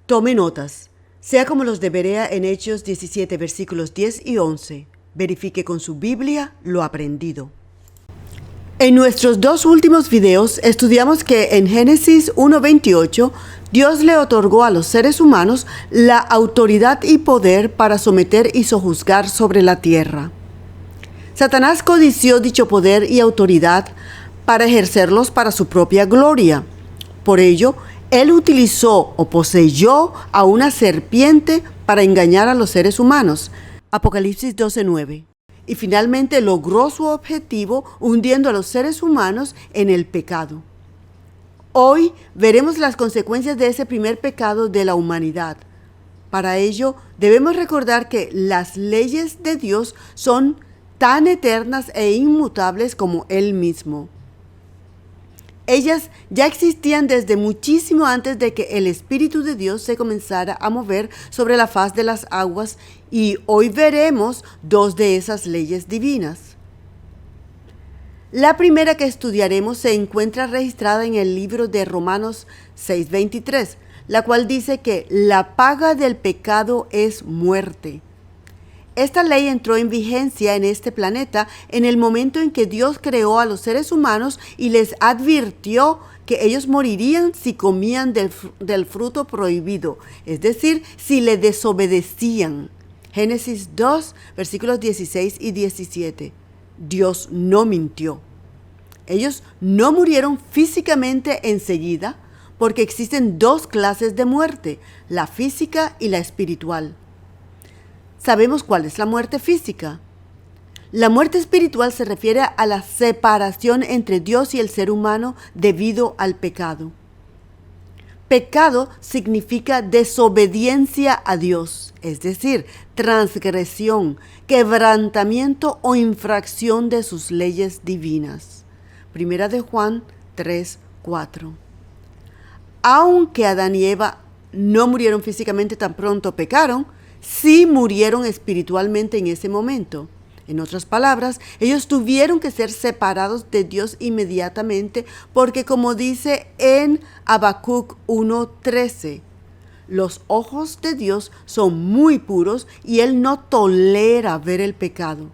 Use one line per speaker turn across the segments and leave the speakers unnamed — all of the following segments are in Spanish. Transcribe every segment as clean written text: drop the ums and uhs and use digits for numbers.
Tome notas. Sea como los de Berea en Hechos 17, versículos 10 y 11. Verifique con su Biblia lo aprendido. En nuestros dos últimos videos estudiamos que en Génesis 1:28 Dios le otorgó a los seres humanos la autoridad y poder para someter y sojuzgar sobre la tierra. Satanás codició dicho poder y autoridad para ejercerlos para su propia gloria. Por ello, él utilizó o poseyó a una serpiente para engañar a los seres humanos. Apocalipsis 12:9. Y finalmente logró su objetivo hundiendo a los seres humanos en el pecado. Hoy veremos las consecuencias de ese primer pecado de la humanidad. Para ello, debemos recordar que las leyes de Dios son tan eternas e inmutables como Él mismo. Ellas ya existían desde muchísimo antes de que el Espíritu de Dios se comenzara a mover sobre la faz de las aguas, y hoy veremos dos de esas leyes divinas. La primera que estudiaremos se encuentra registrada en el libro de Romanos 6:23, la cual dice que la paga del pecado es muerte. Esta ley entró en vigencia en este planeta en el momento en que Dios creó a los seres humanos y les advirtió que ellos morirían si comían del fruto prohibido, es decir, si le desobedecían. Génesis 2, versículos 16 y 17. Dios no mintió. Ellos no murieron físicamente enseguida, porque existen dos clases de muerte, la física y la espiritual. Sabemos cuál es la muerte física. La muerte espiritual se refiere a la separación entre Dios y el ser humano debido al pecado. Pecado significa desobediencia a Dios, es decir, transgresión, quebrantamiento o infracción de sus leyes divinas. Primera de Juan 3:4. Aunque Adán y Eva no murieron físicamente tan pronto pecaron, sí murieron espiritualmente en ese momento. En otras palabras, ellos tuvieron que ser separados de Dios inmediatamente porque, como dice en Habacuc 1:13, los ojos de Dios son muy puros y Él no tolera ver el pecado.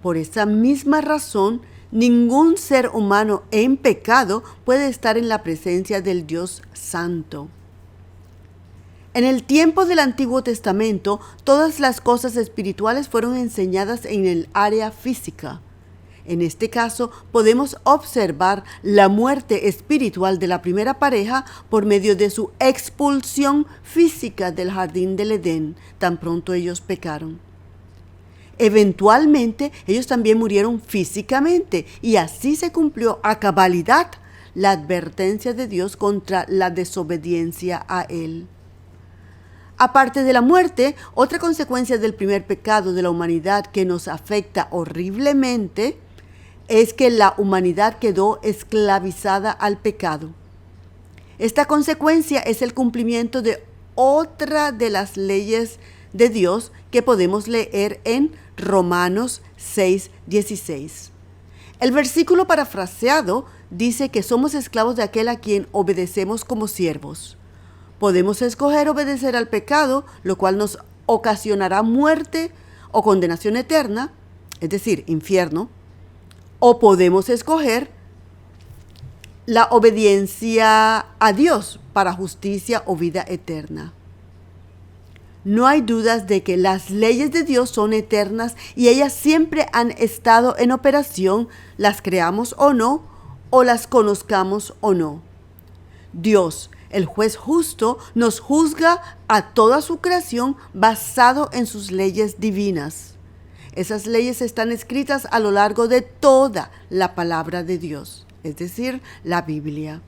Por esa misma razón, ningún ser humano en pecado puede estar en la presencia del Dios Santo. En el tiempo del Antiguo Testamento, todas las cosas espirituales fueron enseñadas en el área física. En este caso, podemos observar la muerte espiritual de la primera pareja por medio de su expulsión física del jardín del Edén, tan pronto ellos pecaron. Eventualmente, ellos también murieron físicamente, y así se cumplió a cabalidad la advertencia de Dios contra la desobediencia a Él. Aparte de la muerte, otra consecuencia del primer pecado de la humanidad que nos afecta horriblemente es que la humanidad quedó esclavizada al pecado. Esta consecuencia es el cumplimiento de otra de las leyes de Dios que podemos leer en Romanos 6:16. El versículo parafraseado dice que somos esclavos de aquel a quien obedecemos como siervos. Podemos escoger obedecer al pecado, lo cual nos ocasionará muerte o condenación eterna, es decir, infierno, o podemos escoger la obediencia a Dios para justicia o vida eterna. No hay dudas de que las leyes de Dios son eternas y ellas siempre han estado en operación, las creamos o no, o las conozcamos o no. Dios, el juez justo, nos juzga a toda su creación basado en sus leyes divinas. Esas leyes están escritas a lo largo de toda la palabra de Dios, es decir, la Biblia.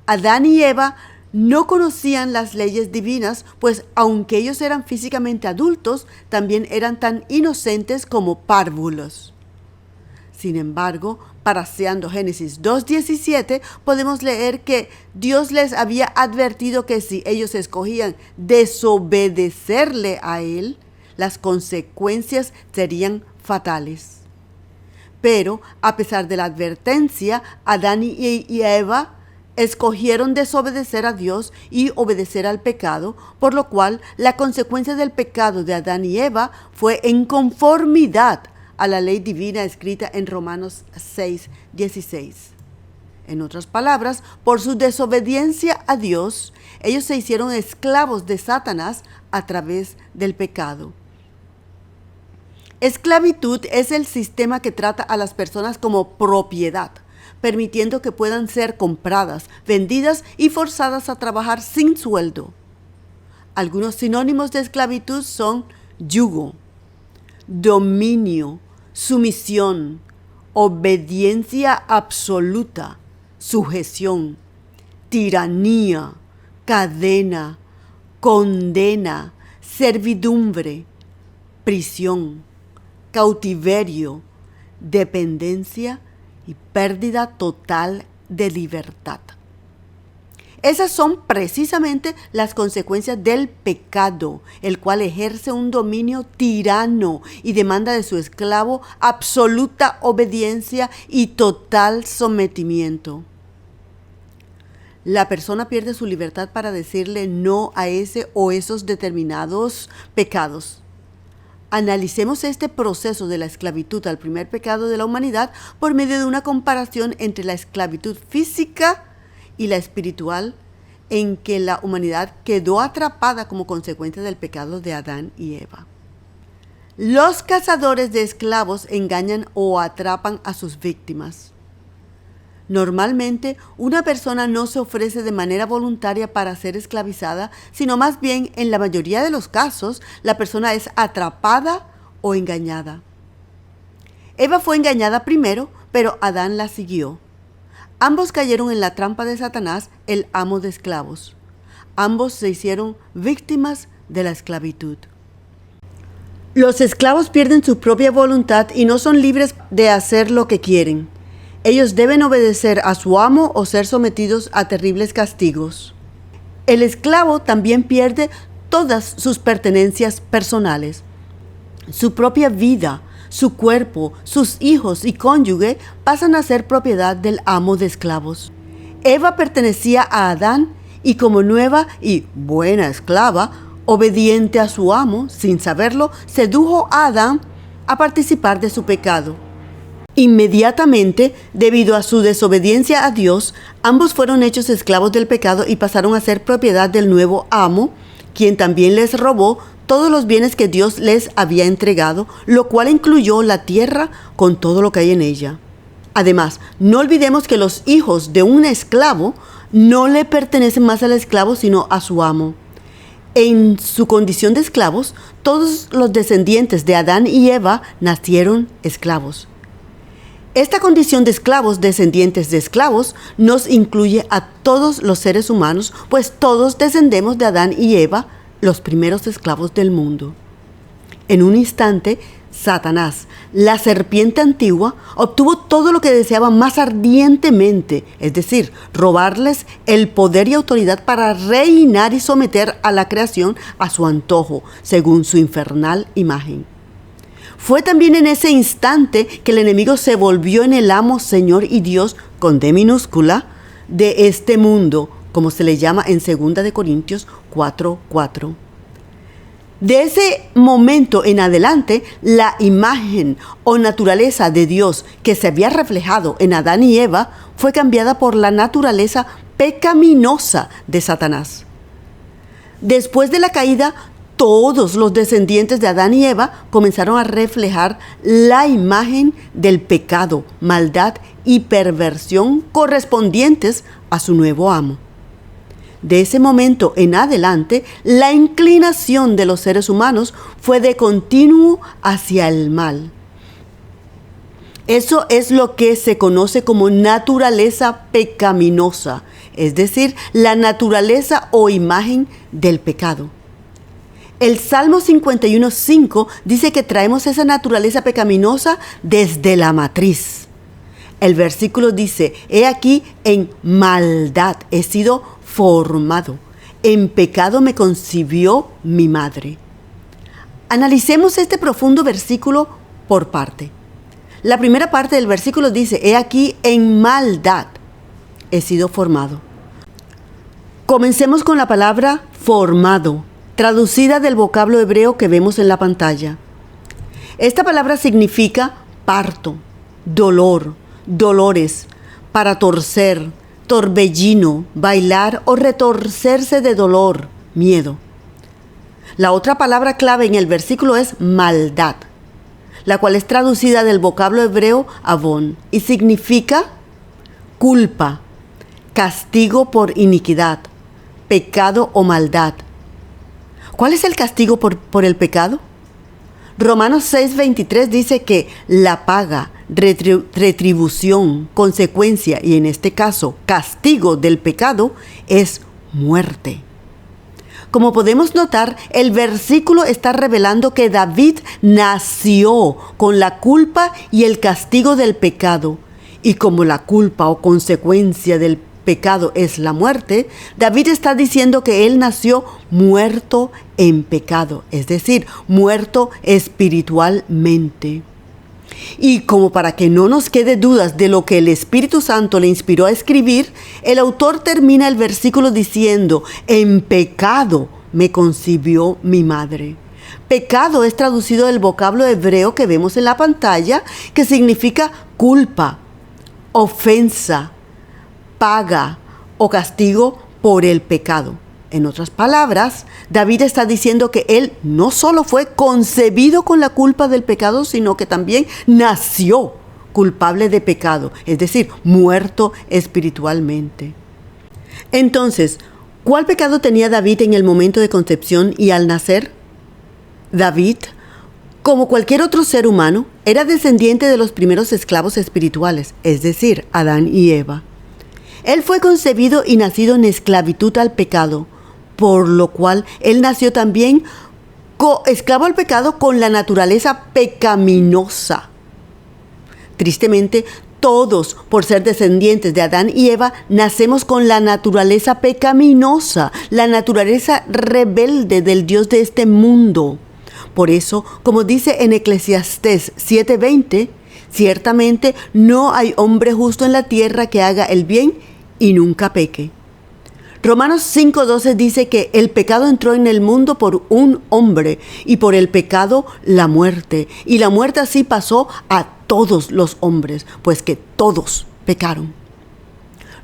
Adán y Eva no conocían las leyes divinas, pues aunque ellos eran físicamente adultos, también eran tan inocentes como párvulos. Sin embargo, parafraseando Génesis 2:17, podemos leer que Dios les había advertido que si ellos escogían desobedecerle a Él, las consecuencias serían fatales. Pero, a pesar de la advertencia, Adán y Eva escogieron desobedecer a Dios y obedecer al pecado, por lo cual la consecuencia del pecado de Adán y Eva fue en conformidad a la ley divina escrita en Romanos 6:16. En otras palabras, por su desobediencia a Dios, ellos se hicieron esclavos de Satanás a través del pecado. Esclavitud es el sistema que trata a las personas como propiedad, permitiendo que puedan ser compradas, vendidas y forzadas a trabajar sin sueldo. Algunos sinónimos de esclavitud son yugo, dominio, sumisión, obediencia absoluta, sujeción, tiranía, cadena, condena, servidumbre, prisión, cautiverio, dependencia y pérdida total de libertad. Esas son precisamente las consecuencias del pecado, el cual ejerce un dominio tirano y demanda de su esclavo absoluta obediencia y total sometimiento. La persona pierde su libertad para decirle no a ese o esos determinados pecados. Analicemos este proceso de la esclavitud al primer pecado de la humanidad por medio de una comparación entre la esclavitud física y la espiritual, en que la humanidad quedó atrapada como consecuencia del pecado de Adán y Eva. Los cazadores de esclavos engañan o atrapan a sus víctimas. Normalmente, una persona no se ofrece de manera voluntaria para ser esclavizada, sino más bien, en la mayoría de los casos, la persona es atrapada o engañada. Eva fue engañada primero, pero Adán la siguió. Ambos cayeron en la trampa de Satanás, el amo de esclavos. Ambos se hicieron víctimas de la esclavitud. Los esclavos pierden su propia voluntad y no son libres de hacer lo que quieren. Ellos deben obedecer a su amo o ser sometidos a terribles castigos. El esclavo también pierde todas sus pertenencias personales. Su propia vida, su cuerpo, sus hijos y cónyuge pasan a ser propiedad del amo de esclavos. Eva pertenecía a Adán y como nueva y buena esclava, obediente a su amo, sin saberlo, sedujo a Adán a participar de su pecado. Inmediatamente, debido a su desobediencia a Dios, ambos fueron hechos esclavos del pecado y pasaron a ser propiedad del nuevo amo, quien también les robó todos los bienes que Dios les había entregado, lo cual incluyó la tierra con todo lo que hay en ella. Además, no olvidemos que los hijos de un esclavo no le pertenecen más al esclavo, sino a su amo. En su condición de esclavos, todos los descendientes de Adán y Eva nacieron esclavos. Esta condición de esclavos, descendientes de esclavos, nos incluye a todos los seres humanos, pues todos descendemos de Adán y Eva, los primeros esclavos del mundo. En un instante, Satanás, la serpiente antigua, obtuvo todo lo que deseaba más ardientemente, es decir, robarles el poder y autoridad para reinar y someter a la creación a su antojo, según su infernal imagen. Fue también en ese instante que el enemigo se volvió en el amo, Señor y Dios, con D minúscula, de este mundo, como se le llama en 2 Corintios 4:4. De ese momento en adelante, la imagen o naturaleza de Dios que se había reflejado en Adán y Eva fue cambiada por la naturaleza pecaminosa de Satanás. Después de la caída, todos los descendientes de Adán y Eva comenzaron a reflejar la imagen del pecado, maldad y perversión correspondientes a su nuevo amo. De ese momento en adelante, la inclinación de los seres humanos fue de continuo hacia el mal. Eso es lo que se conoce como naturaleza pecaminosa, es decir, la naturaleza o imagen del pecado. El Salmo 51:5 dice que traemos esa naturaleza pecaminosa desde la matriz. El versículo dice, he aquí en maldad he sido formado, en pecado me concibió mi madre. Analicemos este profundo versículo por parte. La primera parte del versículo dice, he aquí en maldad he sido formado. Comencemos con la palabra formado, traducida del vocablo hebreo que vemos en la pantalla. Esta palabra significa parto, dolor, dolores, para torcer, torbellino, bailar o retorcerse de dolor, miedo. La otra palabra clave en el versículo es maldad, la cual es traducida del vocablo hebreo avon y significa culpa, castigo por iniquidad, pecado o maldad. ¿Cuál es el castigo por el pecado? Romanos 6:23 dice que la paga, retribución, consecuencia y en este caso castigo del pecado es muerte. Como podemos notar, el versículo está revelando que David nació con la culpa y el castigo del pecado. Y como la culpa o consecuencia del pecado es la muerte, David está diciendo que él nació muerto en pecado, es decir, muerto espiritualmente. Y como para que no nos quede dudas de lo que el Espíritu Santo le inspiró a escribir, el autor termina el versículo diciendo, en pecado me concibió mi madre. Pecado es traducido del vocablo hebreo que vemos en la pantalla, que significa culpa, ofensa, paga o castigo por el pecado. En otras palabras, David está diciendo que él no solo fue concebido con la culpa del pecado, sino que también nació culpable de pecado, es decir, muerto espiritualmente. Entonces, ¿cuál pecado tenía David en el momento de concepción y al nacer? David, como cualquier otro ser humano, era descendiente de los primeros esclavos espirituales, es decir, Adán y Eva. Él fue concebido y nacido en esclavitud al pecado, por lo cual él nació también esclavo al pecado con la naturaleza pecaminosa. Tristemente, todos, por ser descendientes de Adán y Eva, nacemos con la naturaleza pecaminosa, la naturaleza rebelde del Dios de este mundo. Por eso, como dice en Eclesiastés 7:20, ciertamente no hay hombre justo en la tierra que haga el bien y nunca peque. Romanos 5:12 dice que el pecado entró en el mundo por un hombre y por el pecado la muerte. Y la muerte así pasó a todos los hombres, pues que todos pecaron.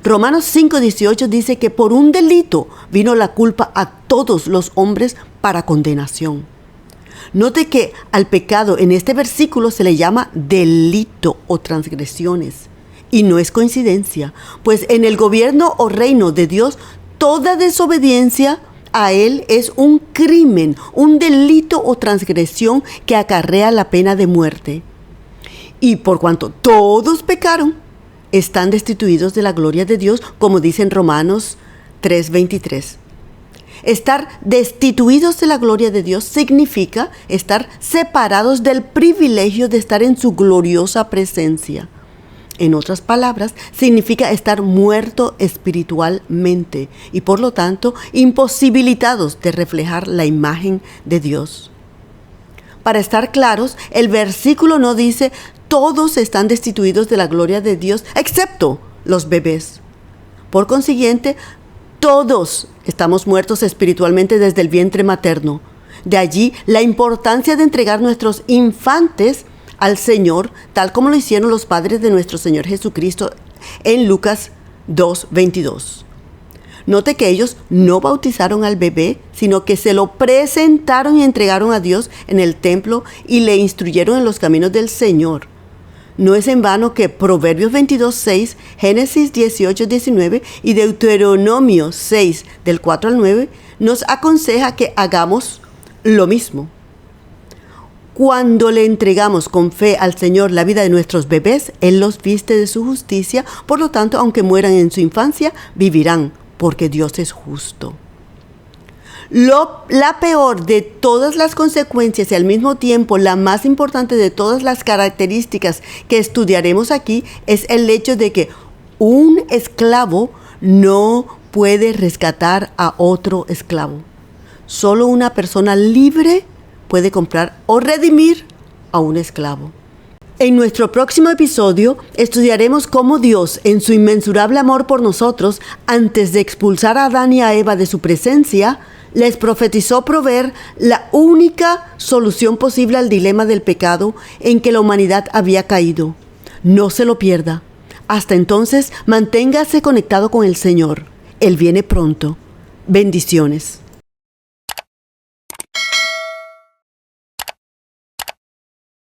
Romanos 5:18 dice que por un delito vino la culpa a todos los hombres para condenación. Note que al pecado en este versículo se le llama delito o transgresiones. Y no es coincidencia, pues en el gobierno o reino de Dios, toda desobediencia a Él es un crimen, un delito o transgresión que acarrea la pena de muerte. Y por cuanto todos pecaron, están destituidos de la gloria de Dios, como dice en Romanos 3:23. Estar destituidos de la gloria de Dios significa estar separados del privilegio de estar en su gloriosa presencia. En otras palabras, significa estar muerto espiritualmente y por lo tanto imposibilitados de reflejar la imagen de Dios. Para estar claros, el versículo no dice todos están destituidos de la gloria de Dios excepto los bebés. Por consiguiente, todos estamos muertos espiritualmente desde el vientre materno. De allí la importancia de entregar nuestros infantes al Señor, tal como lo hicieron los padres de nuestro Señor Jesucristo en Lucas 2:22. Note que ellos no bautizaron al bebé, sino que se lo presentaron y entregaron a Dios en el templo y le instruyeron en los caminos del Señor. No es en vano que Proverbios 22:6, Génesis 18:19 y Deuteronomio 6, del 4 al 9, nos aconseja que hagamos lo mismo. Cuando le entregamos con fe al Señor la vida de nuestros bebés, Él los viste de su justicia, por lo tanto, aunque mueran en su infancia, vivirán, porque Dios es justo. La peor de todas las consecuencias y al mismo tiempo la más importante de todas las características que estudiaremos aquí es el hecho de que un esclavo no puede rescatar a otro esclavo. Solo una persona libre puede comprar o redimir a un esclavo. En nuestro próximo episodio estudiaremos cómo Dios, en su inmensurable amor por nosotros, antes de expulsar a Adán y a Eva de su presencia, les profetizó proveer la única solución posible al dilema del pecado en que la humanidad había caído. No se lo pierda. Hasta entonces, manténgase conectado con el Señor. Él viene pronto. Bendiciones.